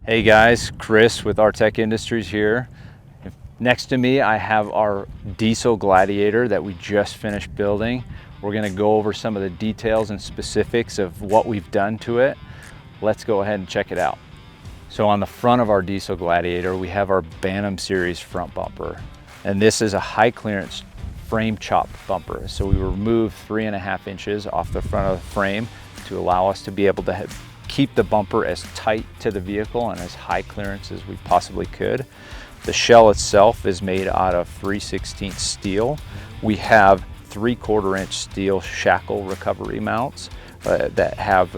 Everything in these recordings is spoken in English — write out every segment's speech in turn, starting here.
Hey guys, Chris with Artec Industries here. Next to me I have our Diesel Gladiator that we just finished building. We're going to go over some of the details and specifics of what we've done to it. Let's go ahead and check it out. So on the front of our Diesel Gladiator we have our Bantam series front bumper, and this is a high clearance frame chop bumper. So we removed 3.5 inches off the front of the frame to allow us to be able to keep the bumper as tight to the vehicle and as high clearance as we possibly could. The shell itself is made out of 3/16 steel. We have 3/4 inch steel shackle recovery mounts that have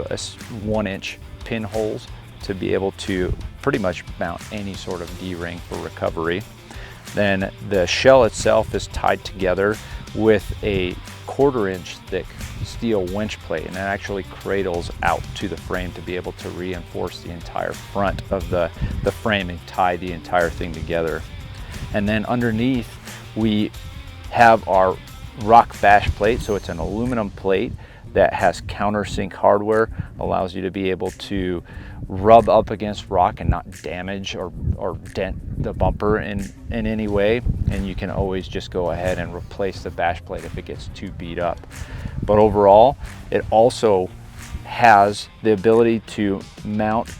1-inch pinholes to be able to pretty much mount any sort of D-ring for recovery. Then the shell itself is tied together with a 1/4 inch thick steel winch plate, and it actually cradles out to the frame to be able to reinforce the entire front of the frame and tie the entire thing together. And then underneath we have our rock bash plate. So it's an aluminum plate that has countersink hardware, allows you to be able to rub up against rock and not damage or dent the bumper in any way. And you can always just go ahead and replace the bash plate if it gets too beat up. But overall, it also has the ability to mount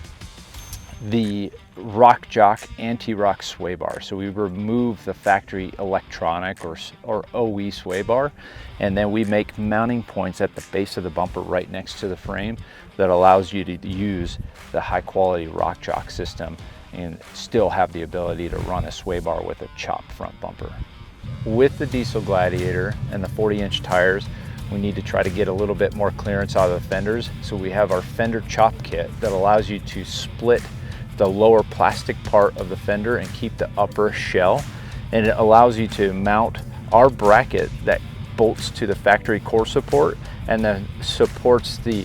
the Rock Jock anti-rock sway bar. So we remove the factory electronic or OE sway bar, and then we make mounting points at the base of the bumper right next to the frame that allows you to use the high quality Rock Jock system and still have the ability to run a sway bar with a chopped front bumper. With the Diesel Gladiator and the 40-inch tires, we need to try to get a little bit more clearance out of the fenders. So we have our Fender Chop Kit that allows you to split the lower plastic part of the fender and keep the upper shell, and it allows you to mount our bracket that bolts to the factory core support and then supports the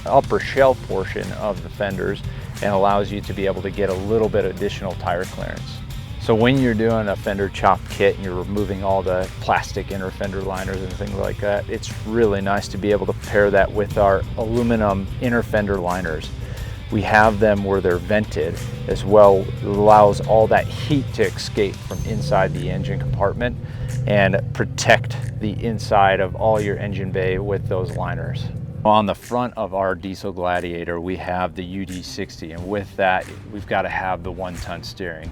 upper shell portion of the fenders and allows you to be able to get a little bit additional tire clearance. So when you're doing a Fender Chop Kit and you're removing all the plastic inner fender liners and things like that, it's really nice to be able to pair that with our aluminum inner fender liners. We have them where they're vented as well. It allows all that heat to escape from inside the engine compartment and protect the inside of all your engine bay with those liners. On the front of our Diesel Gladiator, we have the UD60, and with that, we've got to have the 1-ton steering.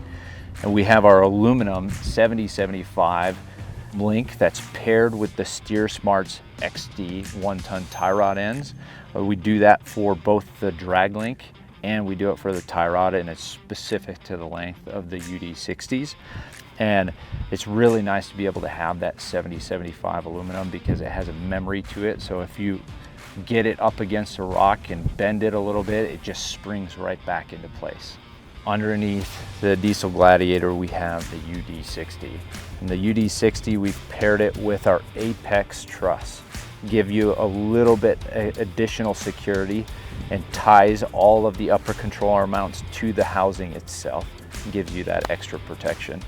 And we have our aluminum 7075 link that's paired with the Steer Smarts XD 1-ton tie rod ends. We do that for both the drag link and we do it for the tie rod, and it's specific to the length of the UD60s. And it's really nice to be able to have that 7075 aluminum because it has a memory to it. So if you get it up against a rock and bend it a little bit, it just springs right back into place. Underneath the Diesel Gladiator we have the UD60. And the UD60, we've paired it with our Apex truss. Give you a little bit additional security and ties all of the upper control arm mounts to the housing itself and gives you that extra protection.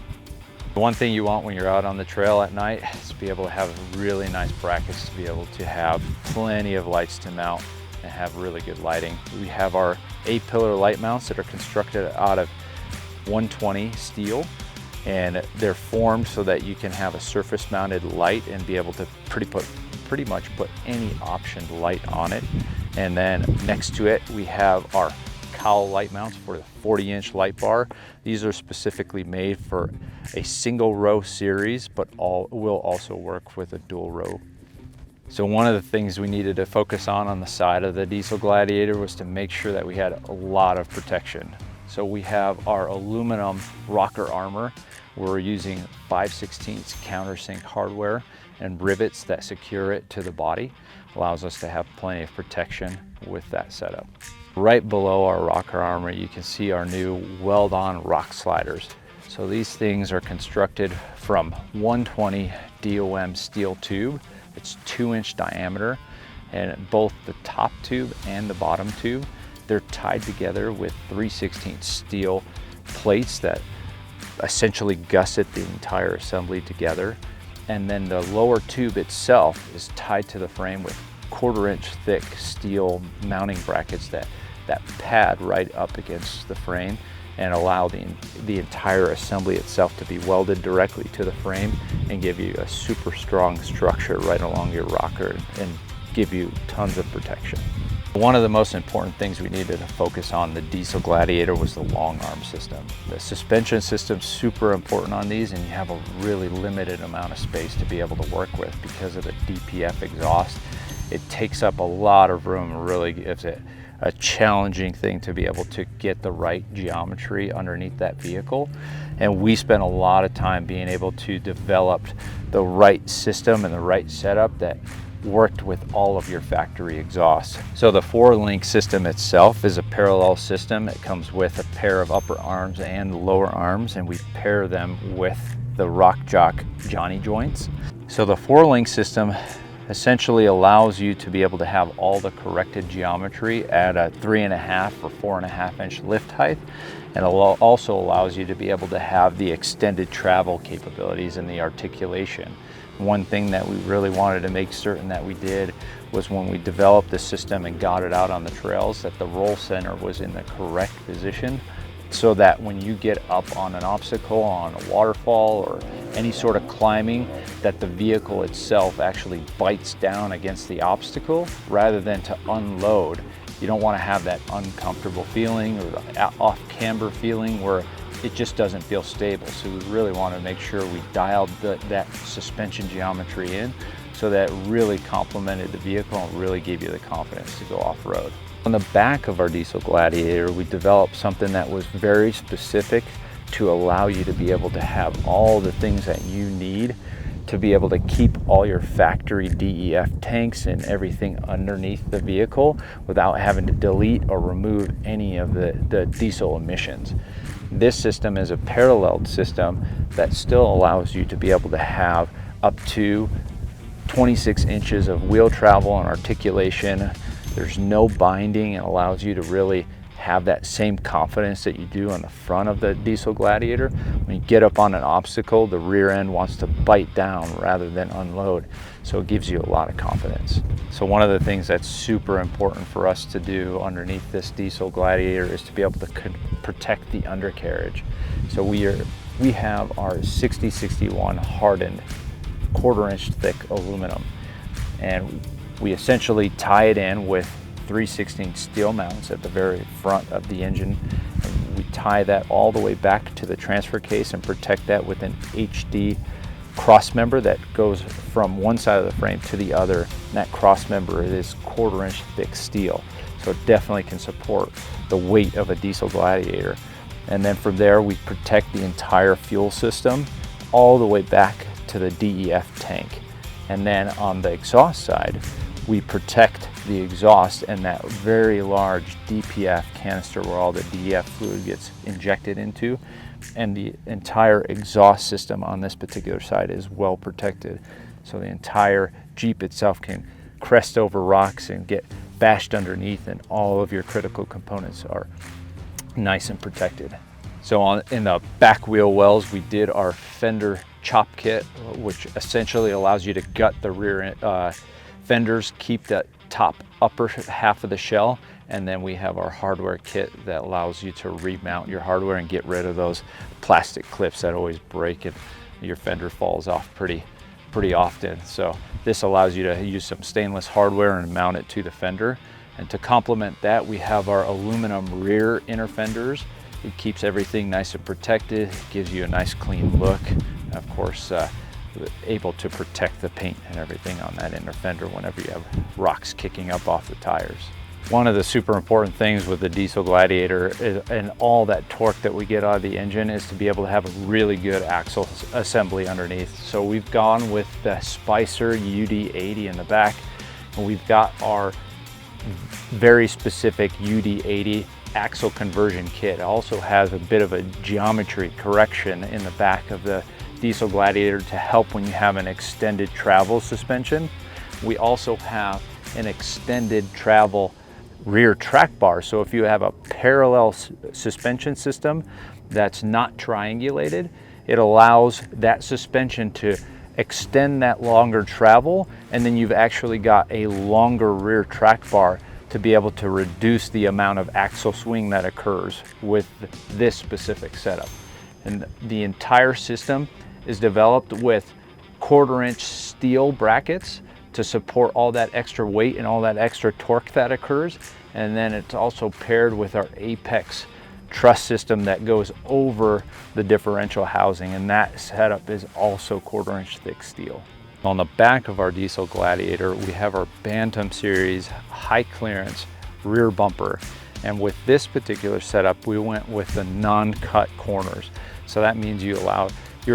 The one thing you want when you're out on the trail at night is to be able to have really nice brackets, to be able to have plenty of lights to mount and have really good lighting. We have our 8-pillar light mounts that are constructed out of 120 steel, and they're formed so that you can have a surface mounted light and be able to pretty much put any optioned light on it. And then next to it we have our cowl light mounts for the 40-inch light bar. These are specifically made for a single row series, but will also work with a dual row. So one of the things we needed to focus on the side of the Diesel Gladiator was to make sure that we had a lot of protection. So we have our aluminum rocker armor. We're using 5/16 countersink hardware and rivets that secure it to the body. Allows us to have plenty of protection with that setup. Right below our rocker armor, you can see our new Weld-On rock sliders. So these things are constructed from 120 DOM steel tube. It's 2-inch diameter, and both the top tube and the bottom tube, they're tied together with 3/16 steel plates that essentially gusset the entire assembly together. And then the lower tube itself is tied to the frame with 1/4 inch thick steel mounting brackets that that pad right up against the frame and allow the entire assembly itself to be welded directly to the frame and give you a super strong structure right along your rocker and give you tons of protection. One of the most important things we needed to focus on the Diesel Gladiator was the long arm system. The suspension system's super important on these, and you have a really limited amount of space to be able to work with because of the DPF exhaust. It takes up a lot of room and really gives it a challenging thing to be able to get the right geometry underneath that vehicle. And we spent a lot of time being able to develop the right system and the right setup that worked with all of your factory exhausts. So the FourLink system itself is a parallel system. It comes with a pair of upper arms and lower arms, and we pair them with the Rock Jock Johnny joints. So the FourLink system essentially allows you to be able to have all the corrected geometry at a 3.5 or 4.5 inch lift height, and it also allows you to be able to have the extended travel capabilities and the articulation. One thing that we really wanted to make certain that we did was when we developed the system and got it out on the trails, that the roll center was in the correct position, so that when you get up on an obstacle, on a waterfall, or any sort of climbing, that the vehicle itself actually bites down against the obstacle rather than to unload. You don't want to have that uncomfortable feeling or the off camber feeling where it just doesn't feel stable. So we really want to make sure we dialed that suspension geometry in so that it really complemented the vehicle and really gave you the confidence to go off-road. On the back of our Diesel Gladiator, we developed something that was very specific to allow you to be able to have all the things that you need to be able to keep all your factory DEF tanks and everything underneath the vehicle without having to delete or remove any of the diesel emissions. This system is a paralleled system that still allows you to be able to have up to 26 inches of wheel travel and articulation. There's no binding. It allows you to really have that same confidence that you do on the front of the Diesel Gladiator. When you get up on an obstacle, the rear end wants to bite down rather than unload. So it gives you a lot of confidence. So one of the things that's super important for us to do underneath this Diesel Gladiator is to be able to protect the undercarriage. So we have our 6061 hardened 1/4 inch thick aluminum, and we essentially tie it in with 3/16 steel mounts at the very front of the engine. And we tie that all the way back to the transfer case and protect that with an HD cross member that goes from one side of the frame to the other. And that cross member is 1/4 inch thick steel. So it definitely can support the weight of a Diesel Gladiator. And then from there, we protect the entire fuel system all the way back to the DEF tank. And then on the exhaust side, we protect the exhaust and that very large DPF canister where all the DEF fluid gets injected into, and the entire exhaust system on this particular side is well protected. So the entire Jeep itself can crest over rocks and get bashed underneath, and all of your critical components are nice and protected. So in the back wheel wells, we did our Fender Chop Kit, which essentially allows you to gut the rear fenders, keep the top upper half of the shell, and then we have our hardware kit that allows you to remount your hardware and get rid of those plastic clips that always break and your fender falls off pretty often. So this allows you to use some stainless hardware and mount it to the fender. And to complement that, we have our aluminum rear inner fenders. It keeps everything nice and protected, it gives you a nice clean look, and of course able to protect the paint and everything on that inner fender whenever you have rocks kicking up off the tires. One of the super important things with the Diesel Gladiator and all that torque that we get out of the engine is to be able to have a really good axle assembly underneath. So we've gone with the Spicer UD80 in the back, and we've got our very specific UD80 axle conversion kit. It also has a bit of a geometry correction in the back of the Diesel Gladiator to help when you have an extended travel suspension. We also have an extended travel rear track bar. So if you have a parallel suspension system that's not triangulated, it allows that suspension to extend that longer travel, and then you've actually got a longer rear track bar to be able to reduce the amount of axle swing that occurs with this specific setup. And the entire system is developed with 1/4-inch steel brackets to support all that extra weight and all that extra torque that occurs. And then it's also paired with our Apex truss system that goes over the differential housing, and that setup is also 1/4-inch thick steel. On the back of our Diesel Gladiator, we have our Bantam series high clearance rear bumper. And with this particular setup, we went with the non-cut corners. So that means you're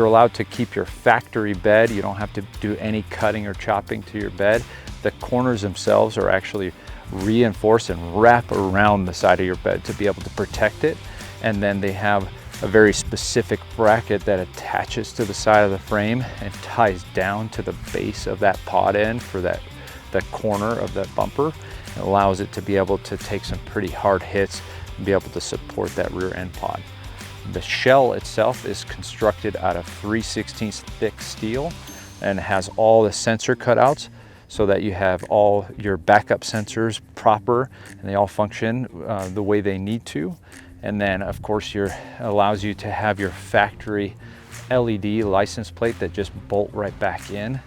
allowed to keep your factory bed. You don't have to do any cutting or chopping to your bed. The corners themselves are actually reinforced and wrap around the side of your bed to be able to protect it. And then they have a very specific bracket that attaches to the side of the frame and ties down to the base of that pod end for the corner of that bumper. It allows it to be able to take some pretty hard hits and be able to support that rear end pod. The shell itself is constructed out of 3/16 thick steel and has all the sensor cutouts so that you have all your backup sensors proper and they all function the way they need to. And then of course allows you to have your factory LED license plate that just bolt right back in.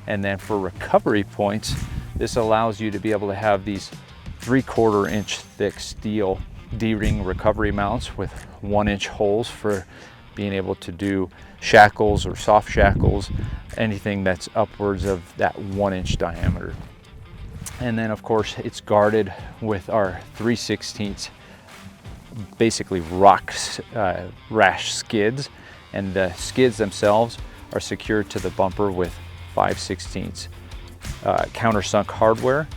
And then for recovery points, this allows you to be able to have these 3/4-inch thick steel D-ring recovery mounts with 1-inch holes for being able to do shackles or soft shackles, anything that's upwards of that 1-inch diameter. And then of course it's guarded with our 3/16 basically rash skids, and the skids themselves are secured to the bumper with 5/16 countersunk hardware.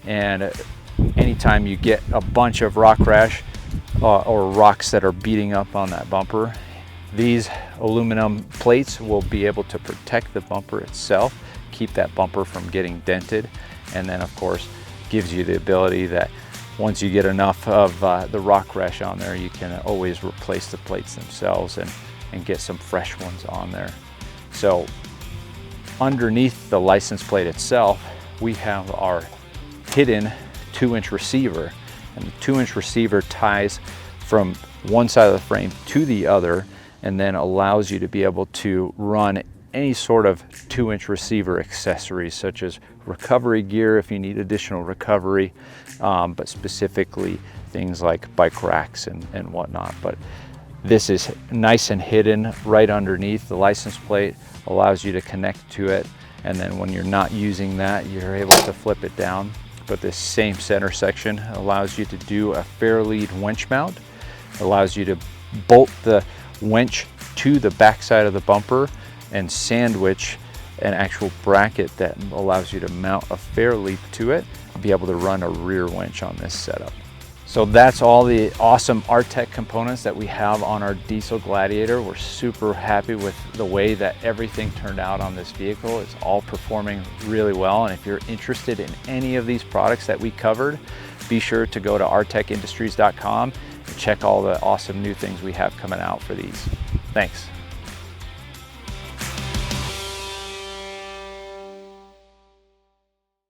And anytime you get a bunch of rock rash or rocks that are beating up on that bumper, these aluminum plates will be able to protect the bumper itself, keep that bumper from getting dented, and then of course gives you the ability that once you get enough of the rock rash on there, you can always replace the plates themselves and get some fresh ones on there. So underneath the license plate itself, we have our hidden 2-inch receiver, and the 2-inch receiver ties from one side of the frame to the other and then allows you to be able to run any sort of 2-inch receiver accessories such as recovery gear if you need additional recovery, but specifically things like bike racks and whatnot. But this is nice and hidden right underneath the license plate, allows you to connect to it, and then when you're not using that, you're able to flip it down. But this same center section allows you to do a fair lead winch mount, allows you to bolt the winch to the back side of the bumper and sandwich an actual bracket that allows you to mount a fair lead to it, be able to run a rear winch on this setup. So that's all the awesome Artec components that we have on our Diesel Gladiator. We're super happy with the way that everything turned out on this vehicle. It's all performing really well. And if you're interested in any of these products that we covered, be sure to go to artecindustries.com and check all the awesome new things we have coming out for these. Thanks.